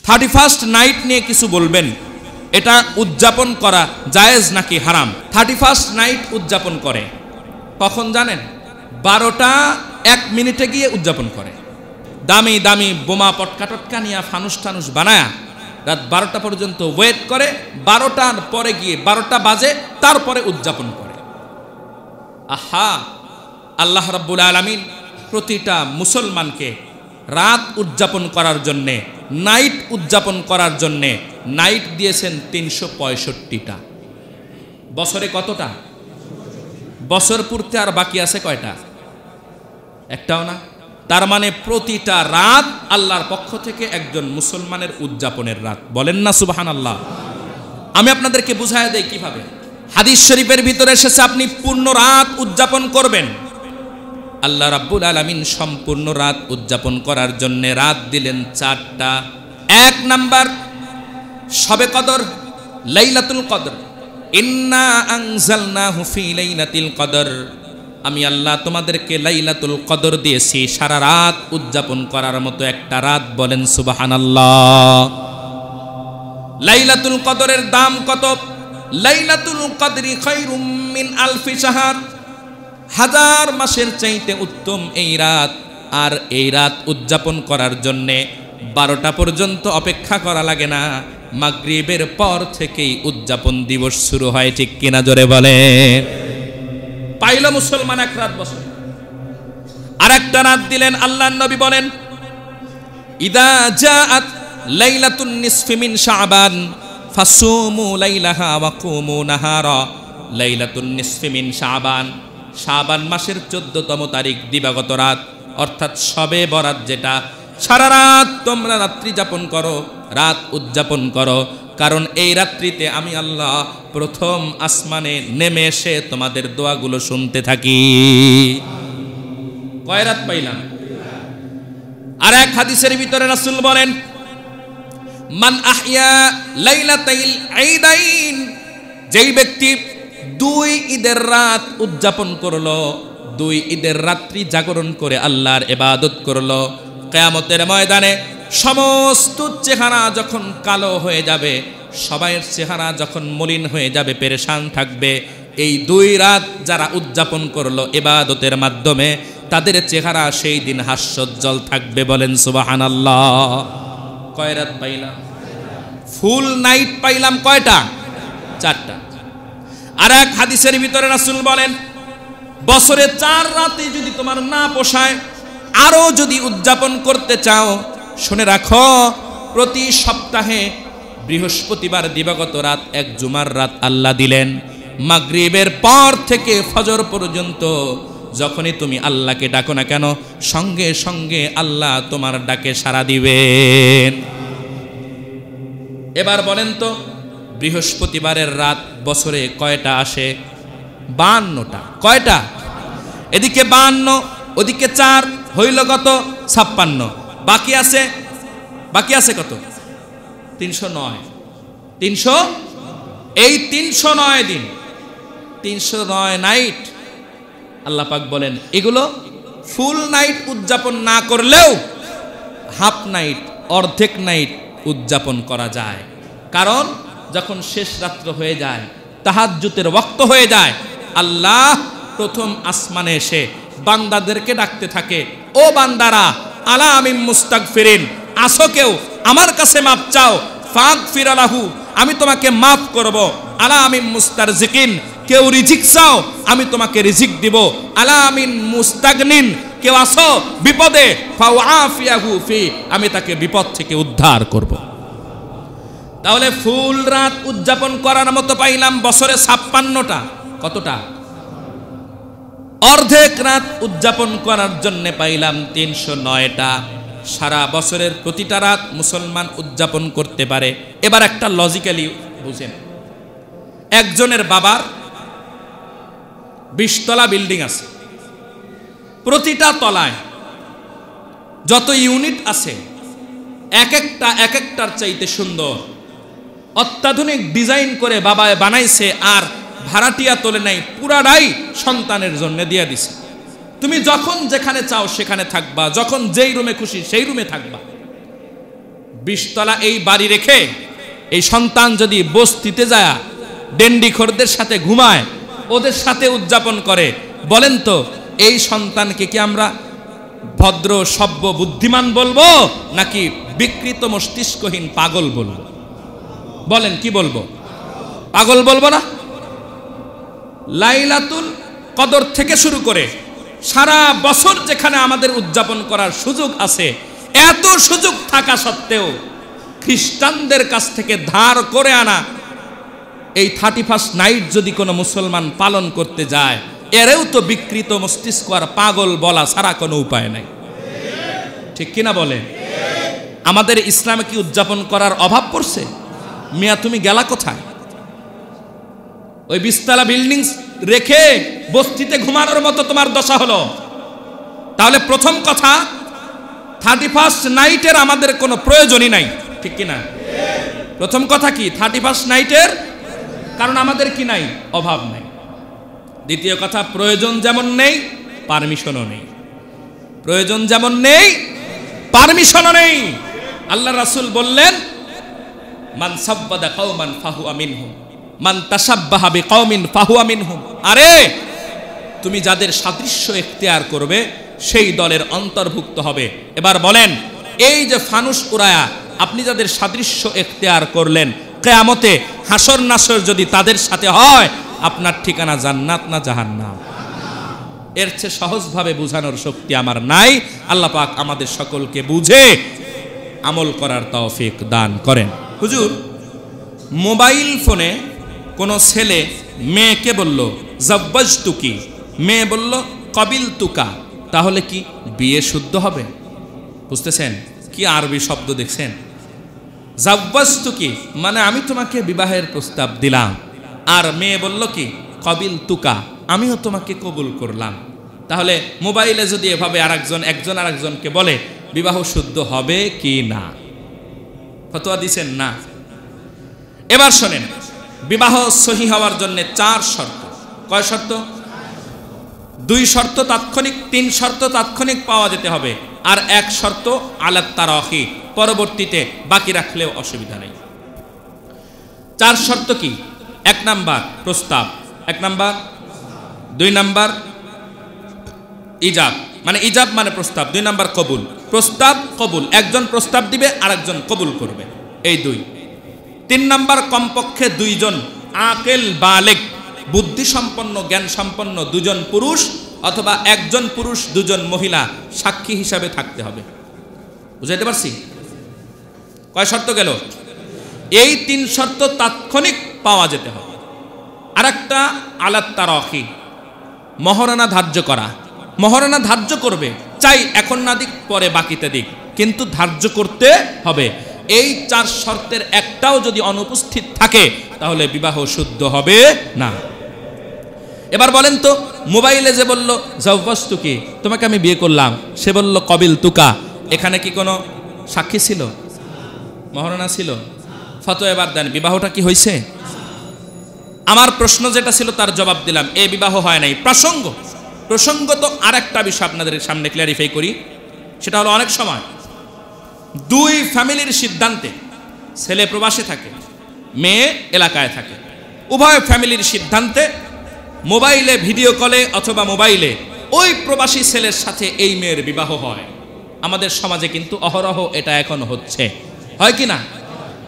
31st night নিয়ে কিছু বলবেন, এটা উদযাপন করা জায়েজ নাকি হারাম? 31st নাইট উদযাপন করে কখন জানেন? 12টা 1 মিনিটে গিয়ে উদযাপন করে। দামি দামি বোমা পটকা টটকা নিয়ে ফানুস টানুস বানায় রাত 12টা পর্যন্ত ওয়েট করে, 12টার পরে গিয়ে 12টা বাজে তারপরে উদযাপন করে। আহা, আল্লাহ রাব্বুল আলামিন প্রতিটা মুসলমানকে রাত উদযাপন করার জন্যে, নাইট উদযাপন করার জন্যে নাইট দিয়েছেন 365টা। বছরে কতটা? বছর পূর্তি আর বাকি আছে কয়টা? একটাও না। তার মানে প্রতিটা রাত আল্লাহর পক্ষ থেকে একজন মুসলমানের উদযাপনের রাত। বলেন না সুবহানাল্লাহ। আমি আপনাদেরকে বুঝায় দেই কিভাবে। হাদিস শরীফের ভিতরে এসেছে আপনি পূর্ণ রাত উদযাপন করবেন। আল্লাহ রাব্বুল আলামিন সম্পূর্ণ রাত উদযাপন করার জন্য রাত দিলেন 4টা। 1 নাম্বার শবে কদর, লাইলাতুল কদর। ইন্না আনজালনাহু ফি লাইলাতিল কদর। আমি আল্লাহ তোমাদেরকে লাইলাতুল কদর দিয়েছি সারা রাত উদযাপন করার মতো একটা রাত। বলেন সুবহানাল্লাহ। লাইলাতুল কদরের দাম কত? লাইলাতুল কদরি খায়রুম মিন আলফি শাহর। 1000 মাসের চাইতে উত্তম এই রাত। আর এই রাত উদযাপন করার জন্যে 12টা পর্যন্ত অপেক্ষা করা লাগে না, মাগরিবের পর থেকেই উদযাপন দিবস শুরু হয়। ঠিক কিনা জোরে বলে? পাইল মুসলমান এক রাত বছর। আর একটা রাত দিলেন আল্লাহর নবী বলেন, ইদা জাআত লাইলাতুন নিসফি মিন শাবান ফাসুমু লাইলাহা ওয়া কুমু নাহারা। লাইলাতুন নিসফি মিন শাবান, শাবান মাসের 14তম তারিখ দিবাগত রাত, অর্থাৎ শবে বরাত, যেটা সারা রাত তোমরা রাত্রি যাপন করো, রাত উদযাপন করো। কারণ এই রাত্রিতে আমি আল্লাহ প্রথম আসমানে নেমে এসে তোমাদের দোয়াগুলো শুনতে থাকি। কয় রাত পাইলাম? আর এক হাদিসের ভিতরে রাসূল বলেন, মান আহইয়া লাইলাতাইল ঈদাইন। যেই ব্যক্তি 2 ঈদের রাত উদযাপন করলো, 2 ঈদের রাত্রি জাগরণ করে আল্লাহর ইবাদত করলো, কিয়ামতের ময়দানে সমস্ত চেহারা যখন কালো হয়ে যাবে, সবাইয়ের চেহারা যখন মলিন হয়ে যাবে, পেরেশান থাকবে, এই 2 রাত যারা উদযাপন করলো ইবাদতের মাধ্যমে, তাদের চেহারা সেই দিন হাস্যোজ্জ্বল থাকবে। বলেন সুবহানাল্লাহ। কয় রাত পাইলাম? ফুল নাইট পাইলাম কয়টা? 4টা। আর এক হাদিসের ভিতরে রাসূল বলেন, বছরে 4 রাতে যদি তোমার না পোষায়, আরো যদি উদযাপন করতে চাও, শুনে রাখো, প্রতি সপ্তাহে বৃহস্পতিবার দিবাগত রাত, এক জুমার রাত আল্লাহ দিলেন। মাগরিবের পর থেকে ফজর পর্যন্ত যখনই তুমি আল্লাহকে ডাকো না কেন, সঙ্গে সঙ্গে আল্লাহ তোমার ডাকে সাড়া দিবেন। এবার বলেন তো, বৃহস্পতিবারের রাত বছরে কয়টা আসে? 52টা। কয়টা? এদিকে 52, ওদিকে 4, হইল কত? 56। বাকি আছে কত? 309। 300, এই 309 দিন, 309 নাইট আল্লাহ পাক বলেন এগুলো ফুল নাইট উদযাপন না করলেও হাফ নাইট, অর্ধেক নাইট উদযাপন করা যায়। কারণ যখন শেষ রাত্র হয়ে যায়, তাহাজ্জুদের ওয়াক্ত হয়ে যায়, আল্লাহ প্রথম আসমানে এসে বান্দাদেরকে ডাকতে থাকে, ও বান্দারা, আলা আমিন মুস্তাগফিরিন, আসো কেউ আমার কাছে মাপ চাও, ফাগফির লাহু, আমি তোমাকে মাফ করব। আলা আমিন মুস্তারজিকিন, কেউ রিজিক চাও, আমি তোমাকে রিজিক দিব। আলা আমিন মুস্তাগনিন, কেউ আসো বিপদে, ফাউআফিয়াহু ফি, আমি তাকে বিপদ থেকে উদ্ধার করব। তাহলে ফুল রাত উদযাপন করার মতো পাইলাম বছরে 56টা। কতটা? অর্ধেক রাত উদযাপন করার জন্য পাইলাম 309টা। সারা বছরের প্রতিটা রাত মুসলমান উদযাপন করতে পারে। এবার একটা লজিক্যালি বুঝেন, একজনের বাবার 20 তলা বিল্ডিং আছে, প্রতিটা তলায় যত ইউনিট আছে এক একটার চাইতে সুন্দর, অত্যাধুনিক ডিজাইন করে বাবায় বানাইছে, আর ভাড়াটিয়া তোলে নাই, পুরাটাই সন্তানের জন্য দিয়ে দিছে। তুমি যখন যেখানে চাও সেখানে থাকবা, যখন যেই রুমে খুশি সেই রুমে থাকবা। 20 তলা এই বাড়ি রেখে এই সন্তান যদি বস্তিতে যায় ডেন্ডিখোরদের সাথে ঘুমায়, ওদের সাথে উদযাপন করে, বলেন তো এই সন্তানকে কি আমরা ভদ্র সভ্য বুদ্ধিমান বলবো নাকি বিকৃত মস্তিষ্কহীন পাগল বলবো? বলেন কি বলবো? পাগল বলবো না? লাইলাতুল কদর থেকে শুরু করে সারা বছর যেখানে আমাদের উদযাপন করার সুযোগ আছে, এত সুযোগ থাকা সত্ত্বেও খ্রিস্টানদের কাছ থেকে ধার করে আনা এই 31st নাইট যদি কোনো মুসলমান পালন করতে যায়, এরেও তো বিকৃত মস্তিষ্ক আর পাগল বলা ছাড়া কোনো উপায় নাই। ঠিক কিনা বলে? আমাদের ইসলামে কি উদযাপন করার অভাব পড়ছে? মিয়া তুমি গেলা কোথায়? ওই 20 তলা বিল্ডিং রেখে বস্তিতে ঘুমানোর মতো তোমার দশা হলো। তাহলে প্রথম কথা, 31st নাইটের আমাদের কোনো প্রয়োজনই নাই। ঠিক কিনা? প্রথম কথা কি 31st নাইটের? কারণ আমাদের কি নাই? অভাব নাই। দ্বিতীয় কথা, প্রয়োজন যেমন নেই পারমিশনও নেই। প্রয়োজন যেমন নেই পারমিশনও নেই। আল্লাহ রাসূল বললেন, মান সাব্বাদা কওমান ফাহুয়া মিনহুম, মান তাশাব্বাহা বিকওমিন ফাহুয়া মিনহুম। আরে তুমি যাদের সাদৃশ্য ইখতিয়ার করবে সেই দলের অন্তর্ভুক্ত হবে। এবার বলেন, এই যে ফানুস উড়ায়া আপনি যাদের সাদৃশ্য ইখতিয়ার করলেন, কিয়ামতে হাসর নাসর যদি তাদের সাথে হয়, আপনার ঠিকানা জান্নাত না জাহান্নাম? এর চেয়ে সহজভাবে বোঝানোর শক্তি আমার নাই। আল্লাহ পাক আমাদের সকলকে বুঝে আমল করার তৌফিক দান করেন। হুজুর, মোবাইল ফোনে কোনো ছেলে মেয়েকে বলল জাব্বাজতুকি, মেয়ে বলল কবিলতুকা, তাহলে কি বিয়ে শুদ্ধ হবে? বুঝতেছেন কি আরবি শব্দ দেখছেন? জাব্বাজতুকি মানে আমি তোমাকে বিবাহের প্রস্তাব দিলাম, আর মেয়ে বলল কি কবিলতুকা, আমিও তোমাকে কবুল করলাম। তাহলে মোবাইলে যদি এভাবে একজন আরেকজনকে বলে, বিবাহ শুদ্ধ হবে কি না? ফতোয়া দিছেন না? এবার শোনেন, বিবাহ সহি হওয়ার জন্য 4 শর্ত। কয় শর্ত? 2 শর্ত তাৎক্ষণিক, 3 শর্ত তাৎক্ষণিক পাওয়া যেতে হবে, আর 1 শর্ত আলাত তারাহি, পরবর্তীতে বাকি রাখলেও অসুবিধা নেই। 4 শর্ত কি? 1 নাম্বার প্রস্তাব, 1 নাম্বার, 2 নাম্বার ইজাব, মানে ইজাব মানে প্রস্তাব, 2 নাম্বার কবুল। প্রস্তাব কবুল, একজন প্রস্তাব দিবে আর একজন কবুল করবে, এই 2। 3 নাম্বার কমপক্ষে 2 জন আকেল বালেগ, বুদ্ধি সম্পন্ন জ্ঞান সম্পন্ন 2 জন পুরুষ অথবা 1 জন পুরুষ 2 জন মহিলা সাক্ষী হিসাবে থাকতে হবে। বুঝাইতে পারছি? কয় শর্ত গেল? এই 3 শর্ত তাৎক্ষণিক পাওয়া যেতে হবে। আরেকটা আলাত তারাহি, মহারণা ধার্য করা। মহারণা ধার্য করবে, চাই এখন না দিক পরে বাকিতে দিক, কিন্তু ধার্য করতে হবে। এই 4 শর্তের একটাও যদি অনুপস্থিত থাকে তাহলে বিবাহ শুদ্ধ হবে না। এবার বলেন তো, মোবাইলে যে বলল জাওয়াজতুকি, তোমাকে আমি বিয়ে করলাম, সে বলল কবিলতুকা, এখানে কি কোনো সাক্ষী ছিল? মহারণা ছিল? ফতোয়া এবার দেন, বিবাহটা কি হয়েছে? আমার প্রশ্ন যেটা ছিল তার জবাব দিলাম, এ বিবাহ হয় নাই। প্রসঙ্গত আরেকটা বিষয় আপনাদের সামনে ক্লিয়ারিফাই করি, সেটা হলো অনেক সময় 2 ফ্যামিলির সিদ্ধান্তে, ছেলে প্রবাসে থাকে, মেয়ে এলাকায় থাকে, উভয় ফ্যামিলির সিদ্ধান্তে মোবাইলে ভিডিও কলে অথবা মোবাইলে ওই প্রবাসী ছেলের সাথে এই মেয়ের বিবাহ হয়। আমাদের সমাজে কিন্তু অহরহ এটা এখন হচ্ছে, হয় কি না?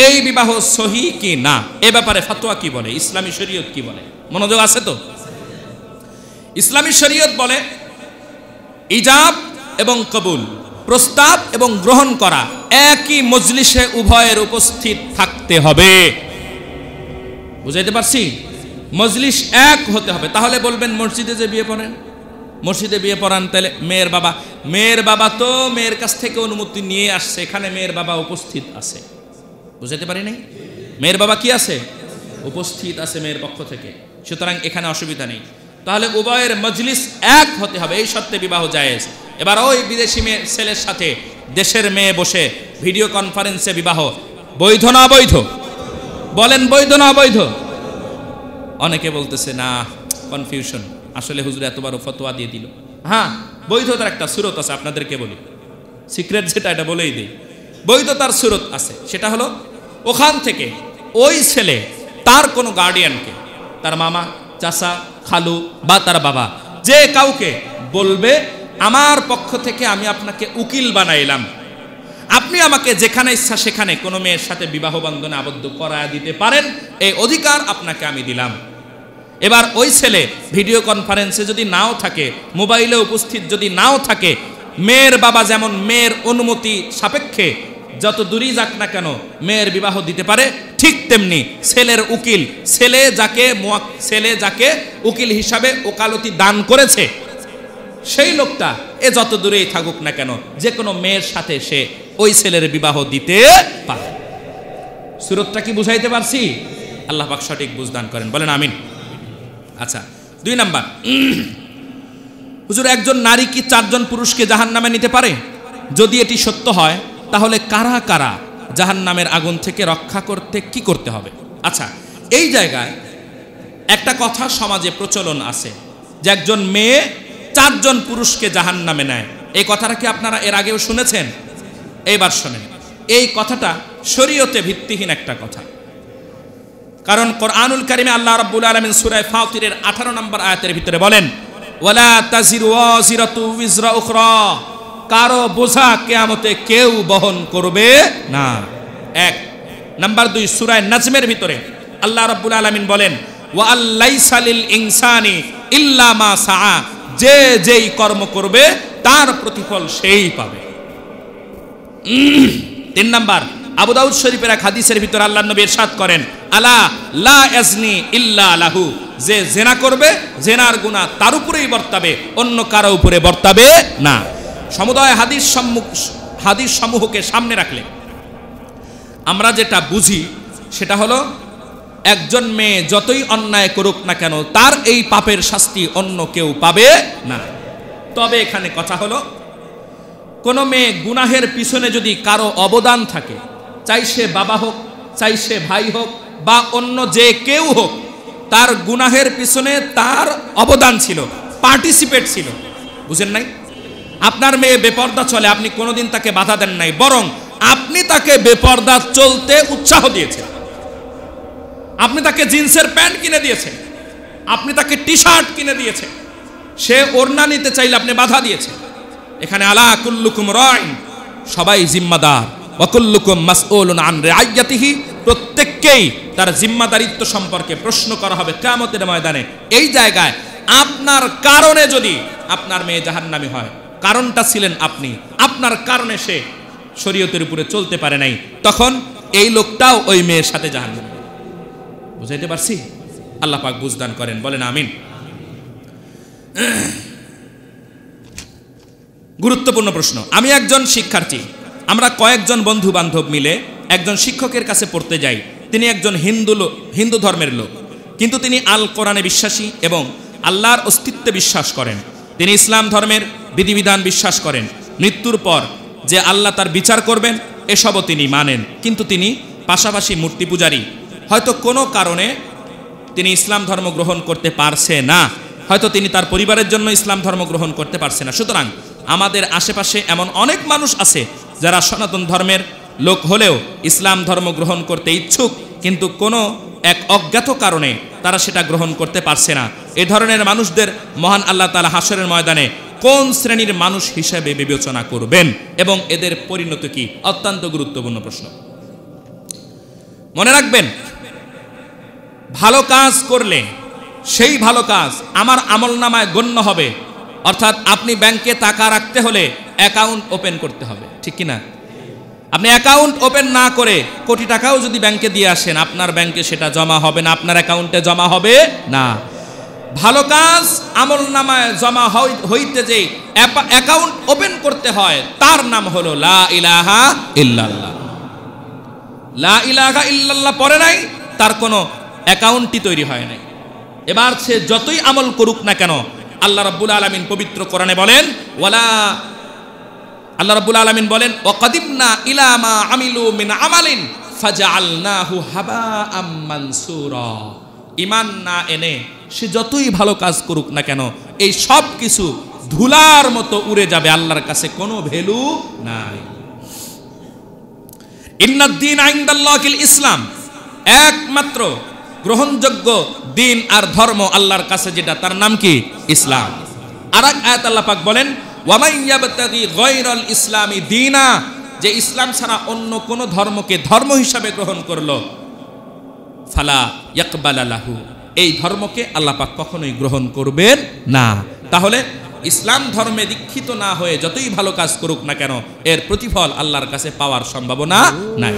এই বিবাহ সহি কি না, এ ব্যাপারে ফতোয়া কি বলে, ইসলামী শরীয়ত কি বলে? মনোযোগ আছে তো? ইসলামী শরীয়ত বলে ইজাব এবং কবুল, প্রস্তাব এবং গ্রহণ করা একই মজলিসে উভয়ের উপস্থিত থাকতে হবে। বুঝাইতে পারছি? মজলিস এক হতে হবে। তাহলে বলবেন মসজিদে যে বিয়ে পড়েন, মসজিদে বিয়ে পড়ান, তাহলে মেয়ের বাবা তো মেয়ের কাছ থেকে অনুমতি নিয়ে আসছে, এখানে মেয়ের বাবা উপস্থিত আছে। বুঝাইতে পারি নাই? মেয়ের বাবা কি আছে? উপস্থিত আছে মেয়ের পক্ষ থেকে, সুতরাং এখানে অসুবিধা নেই। তাহলে উভয়ের মজলিস এক হতে হবে, এই শর্তে বিবাহ জায়েজ। এবার ওই বিদেশি মেয়ে ছেলের সাথে দেশের মেয়ে বসে ভিডিও কনফারেন্সে বিবাহ বৈধ না অবৈধ? বলেন বৈধ না অবৈধ? অনেকে বলতেছে না, কনফিউশন, আসলে হুজুর এতবার ফতোয়া দিয়ে দিল। হ্যাঁ, বৈধতার একটা সুরত আছে, আপনাদেরকে বলি, সিক্রেট যেটা এটা বলেই দিই। বৈধতার সুরত আছে, সেটা হলো ওখান থেকে ওই ছেলে তার কোনো গার্ডিয়ানকে, তার মামা, চাচা, খালু বা তার বাবা, যে কাউকে বলবে আমার পক্ষ থেকে আমি আপনাকে উকিল বানাইলাম, আপনি আমাকে যেখানে ইচ্ছা সেখানে কোনো মেয়ের সাথে বিবাহ বন্ধনে আবদ্ধ করায় দিতে পারেন, এই অধিকার আপনাকে আমি দিলাম। এবার ওই ছেলে ভিডিও কনফারেন্সে যদি নাও থাকে, মোবাইলে উপস্থিত যদি নাও থাকে, মেয়ের বাবা যেমন মেয়ের অনুমতি সাপেক্ষে যত দূরই যাক না কেন মেয়ের বিবাহ দিতে পারে, ঠিক তেমনি ছেলের উকিল, ছেলে যাকে উকিল হিসাবে ওকালতি দান করেছে, সেই লোকটা এ যত দূরেই থাকুক না কেন যে কোনো মেয়ের সাথে সে ওই ছেলের বিবাহ দিতে পারে। সুরতটা কি বুঝাইতে পারছি? আল্লাহ পাক সঠিক বুঝদান করেন, বলেন আমিন। আচ্ছা, 2 নাম্বার, হুজুর একজন নারী কি 4 জন পুরুষকে জাহান্নামে নিতে পারে? যদি এটি সত্য হয় তাহলে কারা কারা জাহান্নামের আগুন থেকে রক্ষা করতে কি করতে হবে? আচ্ছা, এই জায়গায় একটা কথা সমাজে প্রচলন আছে যে একজন মেয়ে 4 জন পুরুষকে জাহান্নামে নেয়। এই কথাটা কি আপনারা এর আগেও শুনেছেন? এইবার শোনেন, এই কথাটা শরীয়তে ভিত্তিহীন একটা কথা। কারণ কোরআনুল কারিমে আল্লাহ রাব্বুল আলামিন সূরা ফাতিরের 18 নম্বর আয়াতের ভিতরে বলেন, ওয়ালা তাজিরু ওয়াজিরাতু উযরা উখরা, কারো বোঝা কিয়ামতে কেউ বহন করবে না। 1 নাম্বার 2 সূরা নাজমের ভিতরে আল্লাহ রাব্বুল আলামিন বলেন, ওয়া আল্লাইসা লিল ইনসানি ইল্লা মা সাআ, যে যেই কর্ম করবে তার প্রতিফল সেই পাবে। 3 নাম্বার, আবু দাউদ শরীফের এক হাদিসের ভিতরে আল্লাহর নবী ইরশাদ করেন, আলা লা ইয়াজনি ইল্লা লাহু, যে জেনা করবে জেনার গুনাহ তার উপরেই বর্তাবে, অন্য কারো উপরে বর্তাবে না। সমুদায় হাদিস সমূহকে সামনে রাখলে আমরা যেটা বুঝি সেটা হলো, একজন মেয়ে যতই অন্যায় করুক না কেন তার এই পাপের শাস্তি অন্য কেউ পাবে না। তবে এখানে কথা হলো, কোন মেয়ে গুনাহের পিছনে যদি কারো অবদান থাকে, চাই সে বাবা হোক, চাই সে ভাই হোক বা অন্য যে কেউ হোক, তার গুনাহের পিছনে তার অবদান ছিল, পার্টিসিপেট ছিল, বুঝেন নাই? আপনার মেয়ে বেপর্দা চলে, আপনি কোনোদিন তাকে বাধা দেন নাই, বরং আপনি তাকে বেপর্দা চলতে উৎসাহ দিয়েছেন। আপনি তাকে জিন্সের প্যান্ট কিনে দিয়েছেন, আপনি তাকে টি শার্ট কিনে দিয়েছেন, সে ওড়না নিতে চাইলে আপনি বাধা দিয়েছেন। এখানে আলা কুল্লুকুম রাইন, সবাই জিম্মাদার, ওয়া কুল্লুকুম মাসউলুন আন রাইয়াতিহি, প্রত্যেককেই তার জিম্মাদারিত্ব সম্পর্কে প্রশ্ন করা হবে কিয়ামতের ময়দানে। এই জায়গায় আপনার কারণে যদি আপনার মেয়ে জাহান্নামী হয়, কারণটা ছিলেন আপনি, আপনার কারণে সে শরীয়তের উপরে চলতে পারে নাই, তখন এই লোকটাও ওই মেয়ের সাথে জাহান্নামী। বুঝাইতে পারছি? আল্লাহ পাক বুঝদান করেন, বলেন আমিন। গুরুত্বপূর্ণ প্রশ্ন। আমি একজন শিক্ষার্থী, আমরা কয়েকজন বন্ধু বান্ধব মিলে একজন শিক্ষকের কাছে পড়তে যাই। তিনি একজন হিন্দু ধর্মের লোক, কিন্তু তিনি আল কোরআনে বিশ্বাসী এবং আল্লাহর অস্তিত্বে বিশ্বাস করেন। তিনি ইসলাম ধর্মের বিধিবিধান বিশ্বাস করেন। মৃত্যুর পর যে আল্লাহ তার বিচার করবেন এসবও তিনি মানেন, কিন্তু তিনি পাশাপাশি মূর্তি পূজারী। হয়তো কোনো কারণে তিনি ইসলাম ধর্ম গ্রহণ করতে পারছে না, হয়তো তিনি তার পরিবারের জন্য ইসলাম ধর্ম গ্রহণ করতে পারছে না। সুতরাং আমাদের আশেপাশে এমন অনেক মানুষ আছে যারা সনাতন ধর্মের লোক হলেও ইসলাম ধর্ম গ্রহণ করতে ইচ্ছুক, কিন্তু কোনো এক অজ্ঞাত কারণে তারা সেটা গ্রহণ করতে পারছে না। এ ধরনের মানুষদের মহান আল্লাহ তাআলা হাশরের ময়দানে কোন শ্রেণীর মানুষ হিসেবে বিবেচনা করবেন এবং এদের পরিণতি কি? অত্যন্ত গুরুত্বপূর্ণ প্রশ্ন। মনে রাখবেন, ভালো কাজ করলে সেই ভালো কাজ আমার আমলনামায় গণ্য হবে। অর্থাৎ আপনি ব্যাংকে টাকা রাখতে হলে অ্যাকাউন্ট ওপেন করতে হবে, ঠিক কিনা? আপনি অ্যাকাউন্ট ওপেন না করে কোটি টাকাও যদি ব্যাংকে দিয়ে আসেন, আপনার ব্যাংকে সেটা জমা হবে না, আপনার অ্যাকাউন্টে জমা হবে না। ভালো কাজ আমলনামায় জমা হইতে যে অ্যাকাউন্ট ওপেন করতে হয় তার নাম হলো লা ইলাহা ইল্লাল্লাহ। লা ইলাহা ইল্লাল্লাহ পড়ে নাই, তার কোনো অ্যাকাউন্টই তৈরি হয় নাই। এবার সে যতই আমল করুক না কেন, আল্লাহ রাব্বুল আলামিন পবিত্র কোরআনে বলেন, আল্লাহ রাব্বুল আলামিন বলেন, ওয়াকাদিমনা ইলা মা আমিলু মিন আমালিন ফাজআলনাহু হাবাআম মানসুরা। ঈমান না এনে সে যতই ভালো কাজ করুক না কেন, এই সব কিছু ধুলার মতো উড়ে যাবে, আল্লাহর কাছে কোনো ভ্যালু নাই। ইন্নাদ-দীন ইনদাল্লাহিল ইসলাম, একমাত্র গ্রহণযোগ্য দিন আর ধর্ম আল্লাহর কাছে যেটা, তার নাম কি? ইসলাম। আর এক আয়াত আল্লাহ পাক বলেন, ওয়া মান ইয়াবতাগি গায়রাল ইসলামি দীনা, যে ইসলাম ছাড়া অন্য কোন ধর্মকে ধর্ম হিসাবে গ্রহণ করলো, ফালা ইয়াকবালা লাহু, এই ধর্মকে আল্লাহ পাক কখনোই গ্রহণ করবেন না। তাহলে ইসলাম ধর্মে দীক্ষিত না হয়ে যতই ভালো কাজ করুক না কেন, এর প্রতিফল আল্লাহর কাছে পাওয়ার সম্ভাবনা নাই।